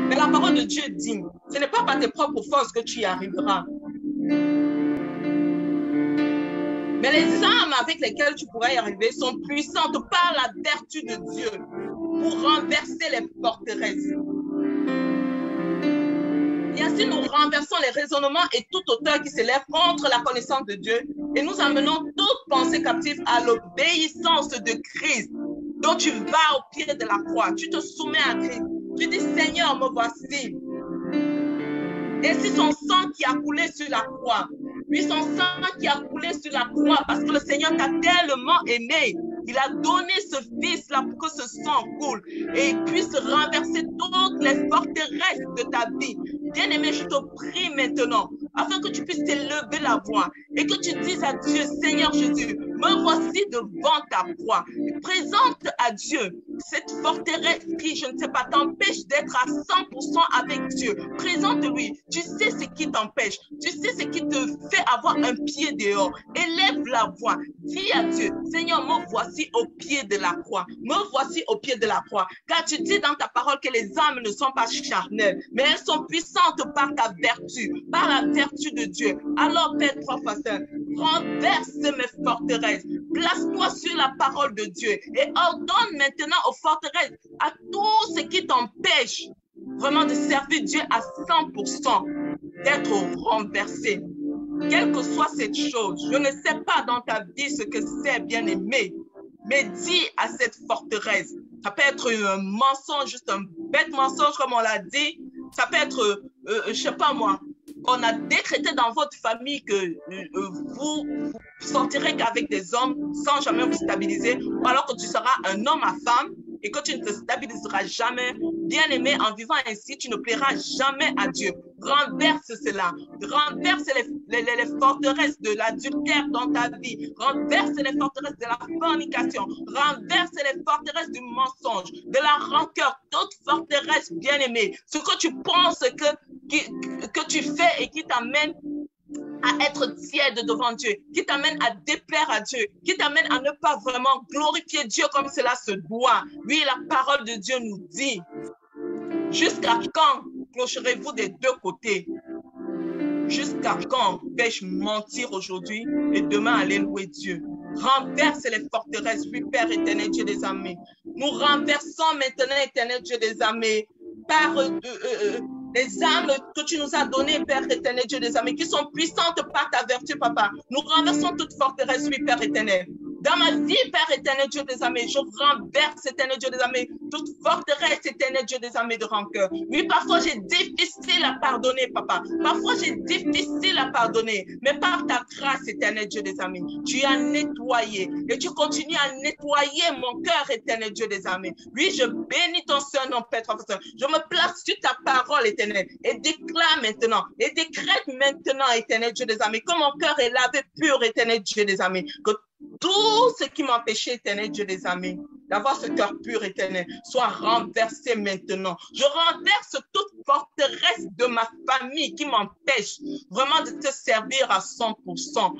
Mais la parole de Dieu dit, ce n'est pas par tes propres forces que tu y arriveras. Mais les armes avec lesquelles tu pourras y arriver sont puissantes par la vertu de Dieu pour renverser les forteresses. Et ainsi, nous renversons les raisonnements et toute hauteur qui s'élève contre la connaissance de Dieu et nous amenons toute pensée captive à l'obéissance de Christ. Donc, tu vas au pied de la croix, tu te soumets à Christ. Tu dis, Seigneur, me voici. Et si son sang qui a coulé sur la croix, oui, son sang qui a coulé sur la croix, parce que le Seigneur t'a tellement aimé, il a donné ce fils-là pour que ce sang coule et puisse renverser toutes les forteresses de ta vie. Bien-aimé, je te prie maintenant, afin que tu puisses t'élever la voix et que tu dises à Dieu, Seigneur Jésus, me voici devant ta croix. Présente à Dieu cette forteresse qui, je ne sais pas, t'empêche d'être à 100% avec Dieu. Présente-lui. Tu sais ce qui t'empêche. Tu sais ce qui te fait avoir un pied dehors. Élève la voix. Dis à Dieu, Seigneur, me voici au pied de la croix. Me voici au pied de la croix. Car tu dis dans ta parole que les âmes ne sont pas charnelles, mais elles sont puissantes par ta vertu, par la vertu de Dieu. Alors, Père trois fois saint, renverse mes forteresses. Place-toi sur la parole de Dieu et ordonne maintenant aux forteresses, à tout ce qui t'empêche vraiment de servir Dieu à 100%, d'être renversé. Quelle que soit cette chose, je ne sais pas dans ta vie ce que c'est, bien-aimé, mais dis à cette forteresse, ça peut être un mensonge, juste un bête mensonge comme on l'a dit, ça peut être, je ne sais pas moi, on a décrété dans votre famille que vous sortirez qu'avec des hommes sans jamais vous stabiliser, ou alors que tu seras un homme à femme et que tu ne te stabiliseras jamais. Bien-aimé, en vivant ainsi, tu ne plairas jamais à Dieu. Renverse cela. Renverse les forteresses de l'adultère dans ta vie. Renverse les forteresses de la fornication. Renverse les forteresses du mensonge, de la rancœur. Toute forteresse, bien-aimé. Ce que tu penses que tu fais et qui t'amène à être tiède devant Dieu, qui t'amène à déplaire à Dieu, qui t'amène à ne pas vraiment glorifier Dieu comme cela se doit. Oui, la parole de Dieu nous dit, jusqu'à quand clocherez-vous des deux côtés? Jusqu'à quand vais-je mentir aujourd'hui et demain aller louer Dieu? Renverse les forteresses, oui, Père éternel, Dieu des armées. Nous renversons maintenant, éternel Dieu des armées, par les armes que tu nous as données, Père éternel, Dieu des armées, qui sont puissantes par ta vertu, Papa. Nous renversons toute forteresse, oui, Père éternel. Dans ma vie, Père éternel, Dieu des armées, je renverse, éternel Dieu des armées, toute forteresse, éternel Dieu des armées de rancœur. Oui, parfois j'ai difficile à pardonner, Papa. Parfois j'ai difficile à pardonner. Mais par ta grâce, éternel Dieu des armées, tu as nettoyé et tu continues à nettoyer mon cœur, éternel Dieu des armées. Oui, je bénis ton Saint-Nom, Père. Je me place sur ta parole, éternel, et déclare maintenant, et décrète maintenant, éternel Dieu des armées, que mon cœur est lavé pur, éternel Dieu des armées, que tout ce qui m'empêchait, éternel Dieu des armées, d'avoir ce cœur pur, éternel, soit renversé maintenant. Je renverse toute forteresse de ma famille qui m'empêche vraiment de te servir à 100%.